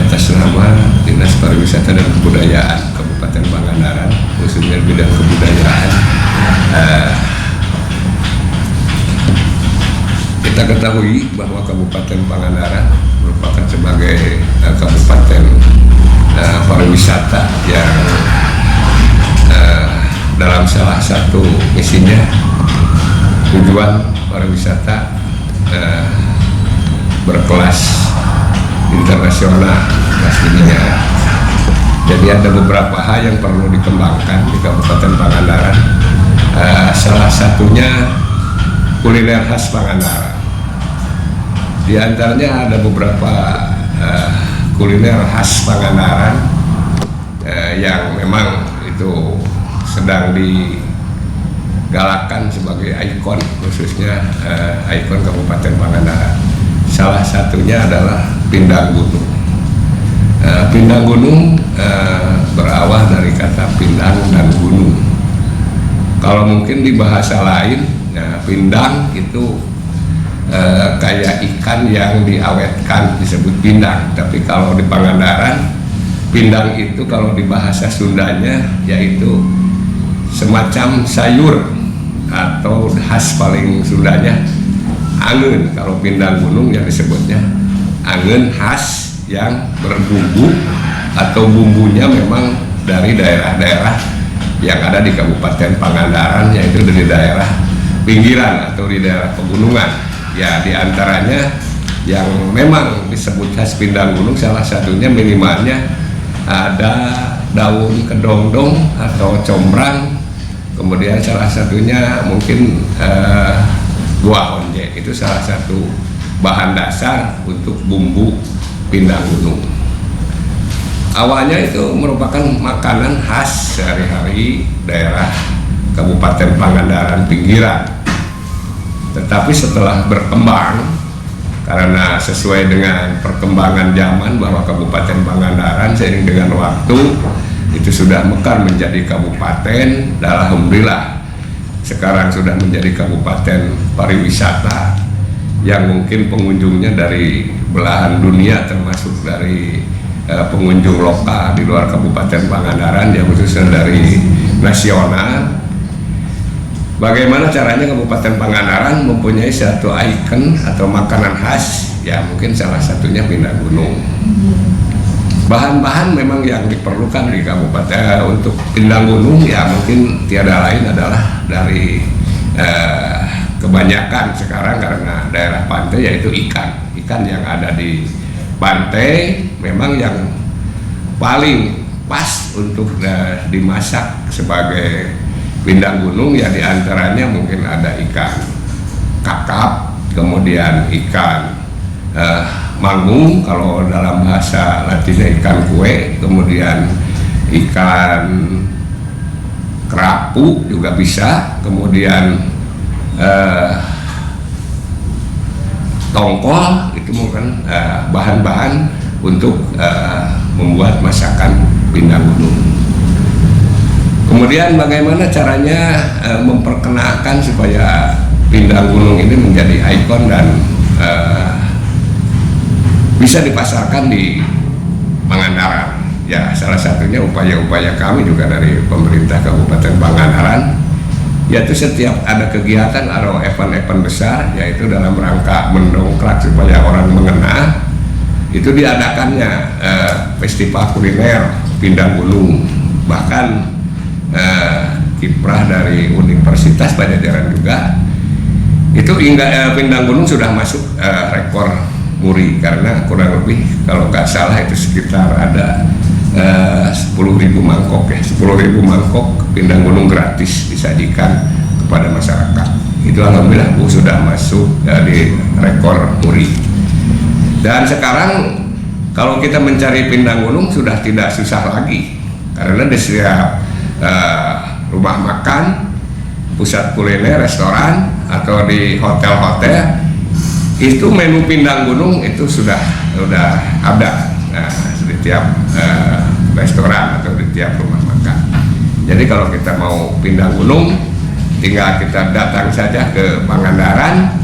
Atas nama Dinas Pariwisata dan Kebudayaan Kabupaten Pangandaran, khususnya bidang kebudayaan, kita ketahui bahwa Kabupaten Pangandaran merupakan sebagai kabupaten pariwisata yang dalam salah satu misinya tujuan pariwisata berkelas internasional pastinya. Jadi ada beberapa hal yang perlu dikembangkan di Kabupaten Pangandaran. Salah satunya kuliner khas Pangandaran. Di antaranya ada beberapa kuliner khas Pangandaran yang memang itu sedang digalakkan sebagai ikon, khususnya ikon Kabupaten Pangandaran. Salah satunya adalah pindang gunung. Pindang gunung berawal dari kata pindang dan gunung. Kalau mungkin di bahasa lain, pindang itu kayak ikan yang diawetkan disebut pindang. Tapi kalau di Pangandaran, pindang itu kalau di bahasa Sundanya yaitu semacam sayur atau khas paling Sundanya angen. Kalau pindang gunung yang disebutnya angen khas yang berbumbu atau bumbunya memang dari daerah-daerah yang ada di Kabupaten Pangandaran, yaitu dari daerah pinggiran atau di daerah pegunungan. Ya, diantaranya yang memang disebut khas pindang gunung salah satunya minimalnya ada daun kedongdong atau combrang, kemudian salah satunya mungkin buah onje. Itu salah satu bahan dasar untuk bumbu pindang gunung. Awalnya itu merupakan makanan khas sehari-hari daerah Kabupaten Pangandaran pinggiran. Tetapi setelah berkembang, karena sesuai dengan perkembangan zaman bahwa Kabupaten Pangandaran seiring dengan waktu itu sudah mekar menjadi kabupaten, dan alhamdulillah sekarang sudah menjadi kabupaten pariwisata yang mungkin pengunjungnya dari belahan dunia, termasuk dari pengunjung lokal di luar Kabupaten Pangandaran, yang khususnya dari nasional. Bagaimana caranya Kabupaten Pangandaran mempunyai satu ikon atau makanan khas? Ya mungkin salah satunya pindang gunung. Bahan-bahan memang yang diperlukan di kabupaten untuk pindang gunung ya mungkin tiada lain adalah dari kebanyakan sekarang karena daerah pantai yaitu ikan yang ada di pantai memang yang paling pas untuk dimasak sebagai pindang gunung. Ya diantaranya mungkin ada ikan kakap, kemudian ikan mangung kalau dalam bahasa Latinnya ikan kue, kemudian ikan kerapu juga bisa, kemudian tongkol. Itu mungkin bahan-bahan untuk membuat masakan pindang gunung. Kemudian bagaimana caranya memperkenalkan supaya pindang gunung ini menjadi ikon dan bisa dipasarkan di Pangandaran. Ya, salah satunya upaya-upaya kami juga dari pemerintah Kabupaten Pangandaran, yaitu setiap ada kegiatan atau event-event besar, yaitu dalam rangka mendongkrak supaya orang mengenal, itu diadakannya festival kuliner pindang gunung. Bahkan kiprah dari Universitas Padjadjaran juga itu hingga pindang gunung sudah masuk rekor muri, karena kurang lebih kalau nggak salah itu sekitar ada 10.000 mangkok ya, 10.000 mangkok pindang gunung gratis disajikan kepada masyarakat. Itu alhamdulillah sudah masuk di rekor muri. Dan sekarang kalau kita mencari pindang gunung sudah tidak susah lagi, karena di setiap rumah makan, pusat kuliner, restoran, atau di hotel-hotel itu menu pindang gunung itu sudah ada di tiap restoran atau di tiap rumah makan. Jadi kalau kita mau pindang gunung, tinggal kita datang saja ke Pangandaran,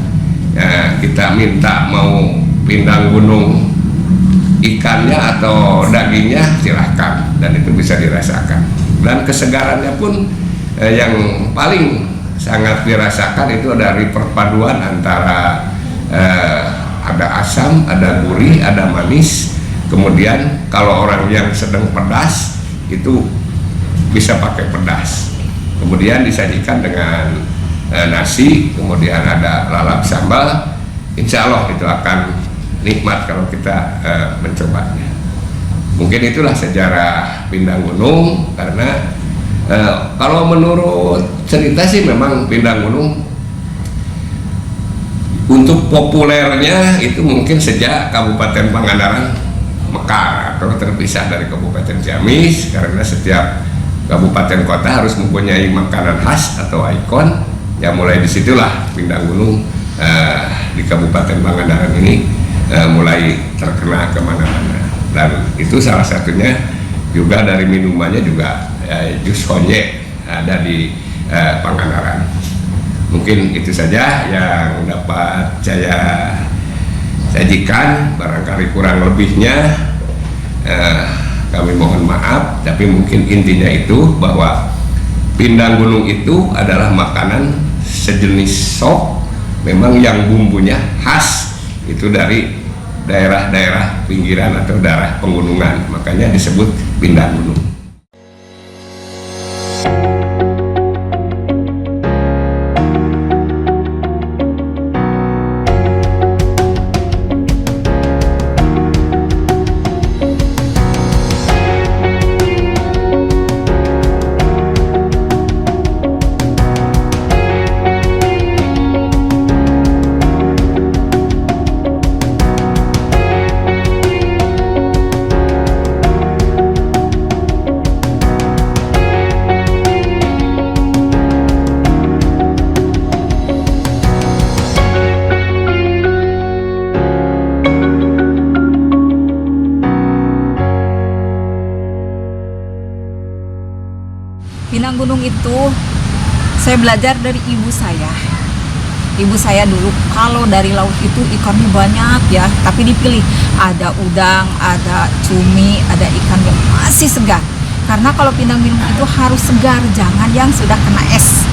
kita minta mau pindang gunung ikannya atau dagingnya, silahkan, dan itu bisa dirasakan. Dan kesegarannya pun yang paling sangat dirasakan itu dari perpaduan antara ada asam, ada gurih, ada manis. Kemudian kalau orang yang sedang pedas itu bisa pakai pedas. Kemudian disajikan dengan nasi, kemudian ada lalap sambal. Insya Allah itu akan nikmat kalau kita mencobanya. Mungkin itulah sejarah pindang gunung, karena kalau menurut cerita sih memang pindang gunung untuk populernya itu mungkin sejak Kabupaten Pangandaran mekar atau terpisah dari Kabupaten Ciamis, karena setiap kabupaten kota harus mempunyai makanan khas atau ikon. Ya mulai disitulah pindang gunung di Kabupaten Pangandaran ini mulai terkenal kemana-mana. Dan itu salah satunya juga dari minumannya juga jus konjak ada di Pangandaran. Mungkin itu saja yang dapat saya sajikan, barangkali kurang lebihnya kami mohon maaf, tapi mungkin intinya itu bahwa pindang gunung itu adalah makanan sejenis sop, memang yang bumbunya khas itu dari daerah-daerah pinggiran atau daerah pegunungan, makanya disebut pindang gunung. Pinang gunung itu saya belajar dari ibu saya. Ibu saya dulu kalau dari laut itu ikannya banyak ya, tapi dipilih ada udang, ada cumi, ada ikan yang masih segar. Karena kalau pindang gunung itu harus segar, jangan yang sudah kena es.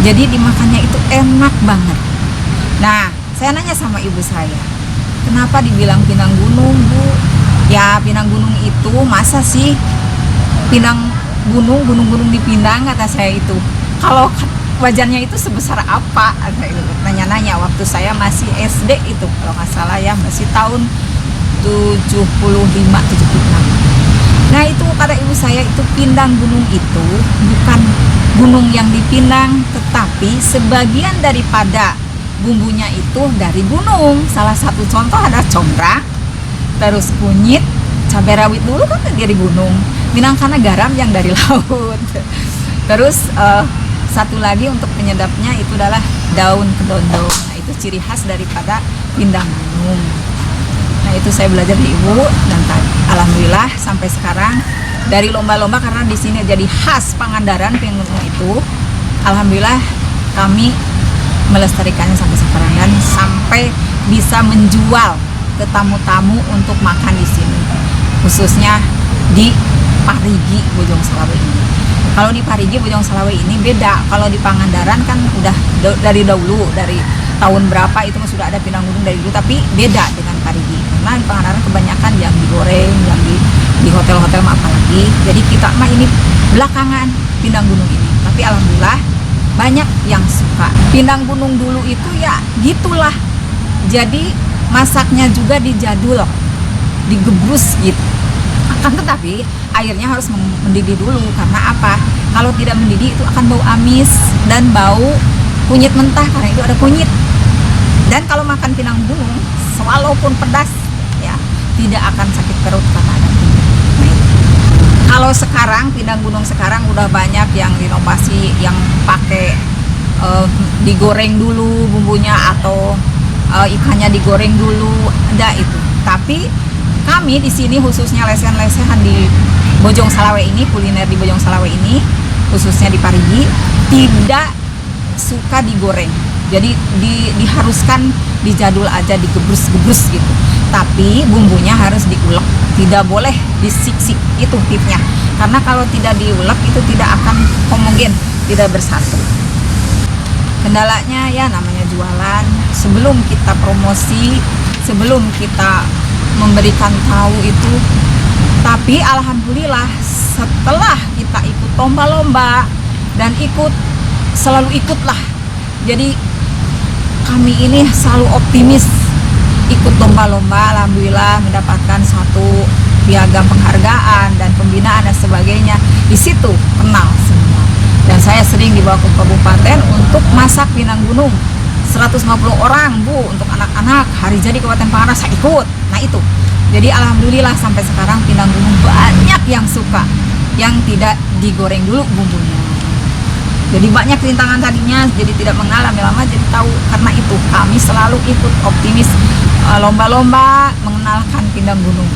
Jadi dimakannya itu enak banget. Nah, saya nanya sama ibu saya, kenapa dibilang pinang gunung, Bu? Ya, pinang gunung itu masa sih pinang gunung-gunung dipindang, kata saya itu. Kalau wajannya itu sebesar apa? Nanya-nanya waktu saya masih SD itu, kalau nggak salah ya, masih tahun 75-76. Nah itu kata ibu saya, itu pindang gunung itu bukan gunung yang dipindang, tetapi sebagian daripada bumbunya itu dari gunung. Salah satu contoh ada combra, terus kunyit, cabai rawit dulu kan dari gunung, Minangkana garam yang dari laut. Terus satu lagi untuk penyedapnya itu adalah daun kedondong. Nah itu ciri khas daripada pindang gunung. Nah itu saya belajar di ibu, dan alhamdulillah sampai sekarang dari lomba-lomba, karena di sini jadi khas Pangandaran pindang gunung itu. Alhamdulillah kami melestarikannya sampai sekarang dan sampai bisa menjual ke tamu-tamu untuk makan di sini, khususnya di Parigi Bojong Selawe ini. Kalau di Parigi Bojong Selawe ini beda. Kalau di Pangandaran kan udah dari dahulu, dari tahun berapa itu sudah ada pindang gunung dari dulu, tapi beda dengan Parigi. Karena di Pangandaran kebanyakan yang digoreng, yang di hotel-hotel mah apalagi. Jadi kita mah ini belakangan pindang gunung ini. Tapi alhamdulillah banyak yang suka. Pindang gunung dulu itu ya gitulah. Jadi masaknya juga dijadul, digebrus gitu. Akan tetapi airnya harus mendidih dulu. Karena apa? Kalau tidak mendidih itu akan bau amis dan bau kunyit mentah, karena itu ada kunyit. Dan kalau makan pindang gunung, walaupun pedas ya tidak akan sakit perut karena ada kunyit. Kalau sekarang pindang gunung sekarang udah banyak yang inovasi, yang pakai digoreng dulu bumbunya atau ikannya digoreng dulu, ada itu. Tapi kami di sini khususnya lesehan-lesehan di Bojong Selawe ini, kuliner di Bojong Selawe ini, khususnya di Parigi, tidak suka digoreng. Jadi diharuskan dijadul aja, digebrus-gebrus gitu. Tapi bumbunya harus diulek, tidak boleh disik-sik, itu tipsnya. Karena kalau tidak diulek itu tidak akan homogen, tidak bersatu. Kendalanya ya namanya jualan, sebelum kita promosi, sebelum kita memberikan tahu itu. Tapi alhamdulillah setelah kita ikut lomba-lomba dan selalu ikutlah. Jadi kami ini selalu optimis ikut lomba-lomba, alhamdulillah mendapatkan satu piagam penghargaan dan pembinaan dan sebagainya. Di situ kenal semua. Dan saya sering dibawa ke kabupaten untuk masak pindang gunung. 150 orang Bu, untuk anak-anak, hari jadi Kabupaten Pangandaran saya ikut. Nah itu. Jadi alhamdulillah sampai sekarang pindang gunung banyak yang suka, yang tidak digoreng dulu bumbunya. Jadi banyak rintangan tadinya, jadi tidak mengenal, lama-lama jadi tahu. Karena itu kami selalu ikut optimis lomba-lomba mengenalkan pindang gunung.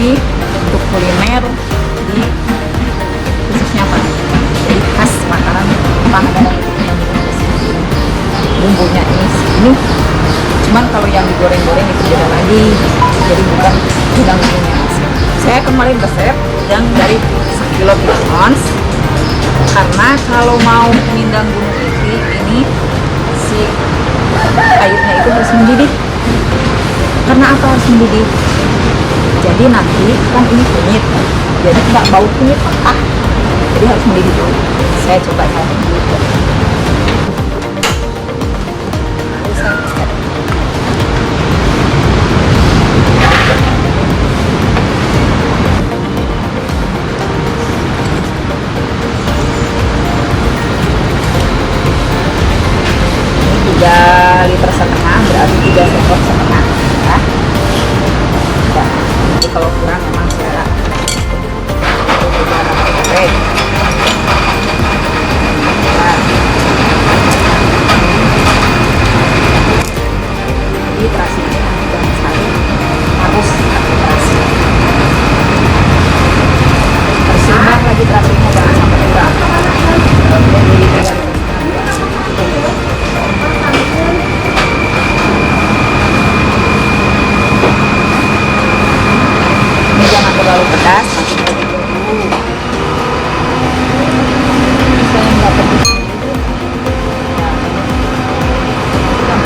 Untuk kuliner di khususnya apa? Jadi khas makanan Pangandaran itu bumbunya ini. Cuman kalau yang digoreng-goreng itu beda lagi. Jadi bukan pindang gunungnya asli. Saya kemarin resep yang dari 1 kilo ons. Karena kalau mau pindang gunung ini si airnya itu harus mendidih. Karena apa harus mendidih? Jadi nanti kan ini kunyit, jadi nggak bau kunyit mentah. Jadi harus mendidih dulu. Saya coba nyalain dulu. Ini 3,5 liter, berarti 3 sendok setengah. Ya. Jadi kalau kurang memang saya oke. Jadi terasinya jangan sekali harus terasi. Seimbang lagi terasinya, jangan sampai kurang. Ini jangan terlalu pedas, nanti kita dulu. Bisa yang nggak pedas.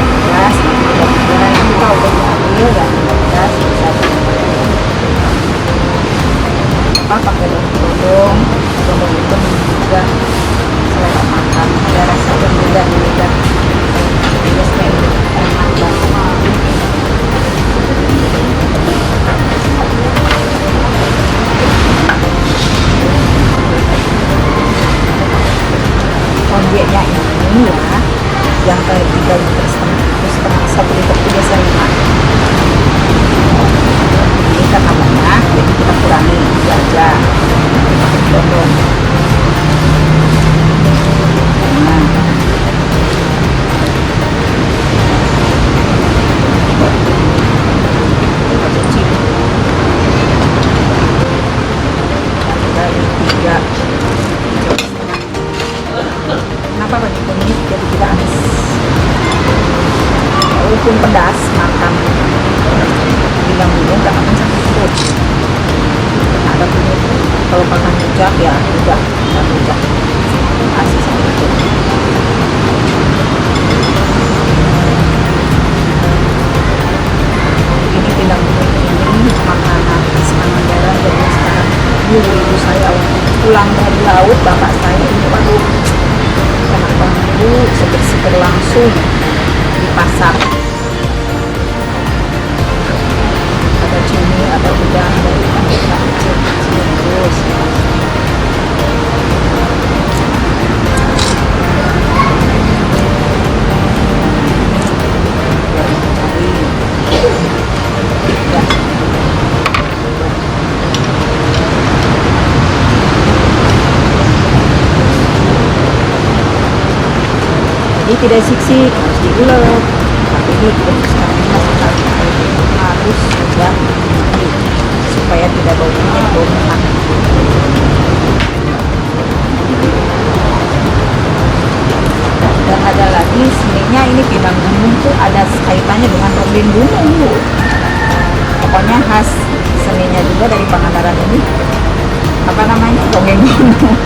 Pedas, nanti kalau udah diambil jangan pedas, bisa apa pakai daun todong itu juga selera makan. yang kayak 3,5 liter atau setengah 1 liter itu biasanya 5. Ini karena banyak jadi kita kurangi ini aja dondong. Nah, kita cuci dari 3. Kenapa banyak kunyit jadi tidak amis, walaupun pedas makan pindang gunung gak akan sakit perut. Ada kunyit, kalau makan rujak ya udah makan rujak masih sakit perut. Ini pindang gunung ini makanan khas Pangandaran. Jadi sekarang dulu ibu saya waktu pulang dari laut, bapak saya ini waduh enak banget bu, seger-seger langsung di pasar. Ada cumi, ada udang, ada ikan kecil terus. Jadi tidak siksik, harus diulek. Tapi ini direbuskan harus sudah supaya tidak bau kunyit, bau mentah. Dan ada lagi seninya ini pindang gunung tuh ada kaitannya dengan Robin Gunung bu. Pokoknya khas seninya juga dari Pangandaran ini. Apa namanya? Robin Gunung.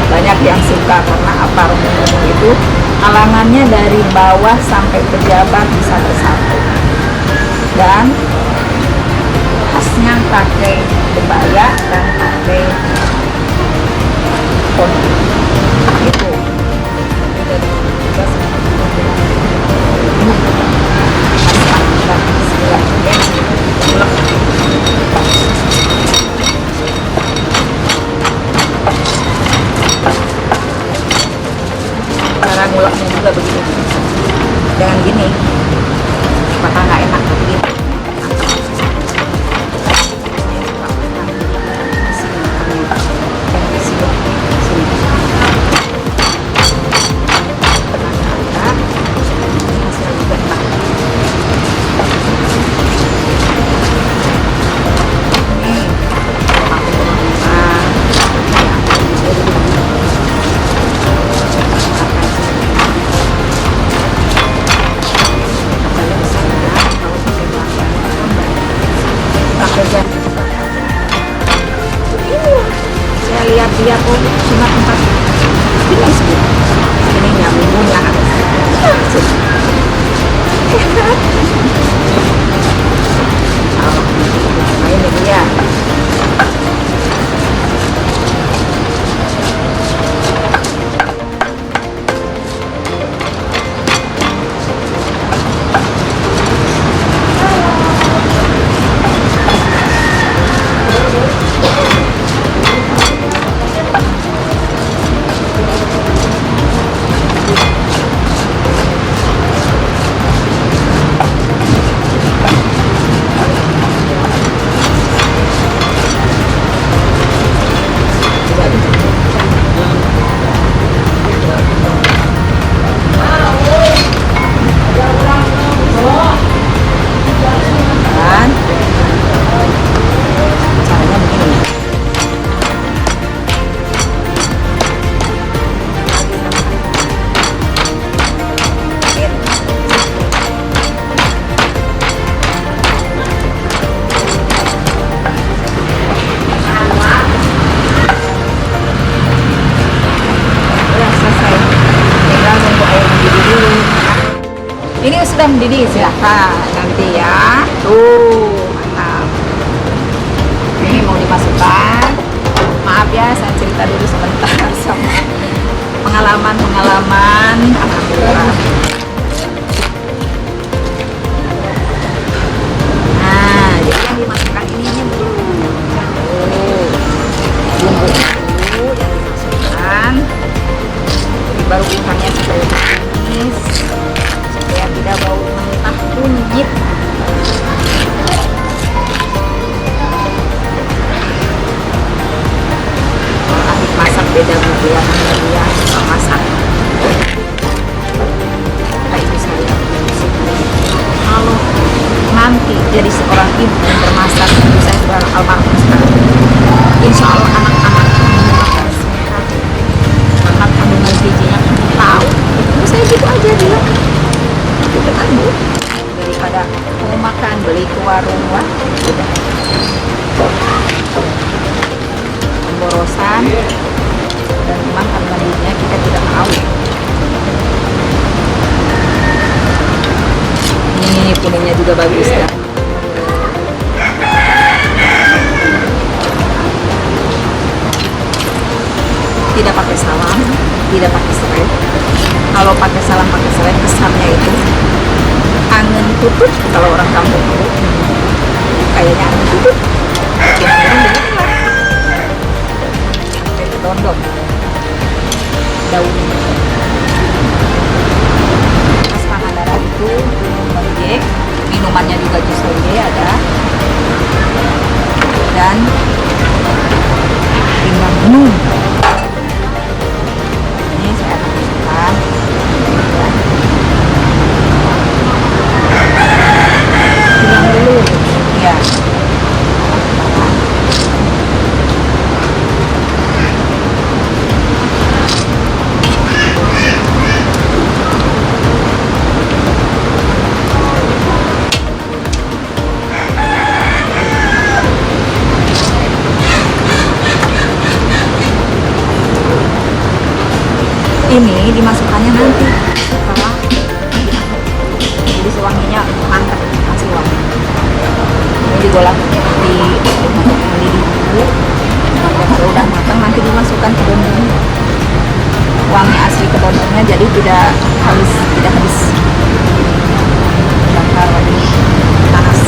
Banyak yang suka karena apa, Robin Gunung itu alangannya dari bawah sampai pejabat bisa bersatu. Dan khasnya pakai kebaya dan pakai koni gitu. Jadi juga cara nguleknya juga begitu, jangan gini maka nggak enak begini. Saya lihat dia kok cuma 4 jelas bu, ini nyambungnya nah ini dia. Ini sudah mendidih, silahkan nanti ya. Tuh, mantap. Ini mau dimasukkan. Maaf ya, saya cerita dulu sebentar sama pengalaman. Alhamdulillah. Nah, jadi yang dimasukkan ininya dulu. Bumbu itu yang dimasukkan. Jadi baru ikannya supaya begini. beda bumbu yang dia masak. Nah, ibu saya kalau nanti jadi seorang ibu yang bermasak, ibu saya sudah almarhum sekarang, insya Allah anak-anak makan sehat karena kandungan gizinya kami tahu. Ibu saya gitu aja bilang, itu kan bu, daripada mau makan beli ke warung lah, udah pemborosan dan memang kandungan gizinya kita tidak tahu. Ini kuningnya juga bagus ya. Tidak pakai salam, tidak pakai serai. Kalau pakai salam pakai serai, kesannya itu angin tutup. Kalau orang kampung itu kayaknya angin tutup. Kira-kira beginilah. Sampai kedondong daunnya. Pas Pangandaran itu mengejek, minumannya juga jus lele ada, dan pindang gunung. Ini saya akan masukkan pindang dulu ya. Ini dimasukkannya nanti setelah jadi sewanginya mantap, masih wangi. Ini digolak dimasukkan mendidih dulu. Kalau udah matang nanti dimasukkan ke dondong. Wangi asli ke dondongnya, jadi tidak habis bakar lagi panas.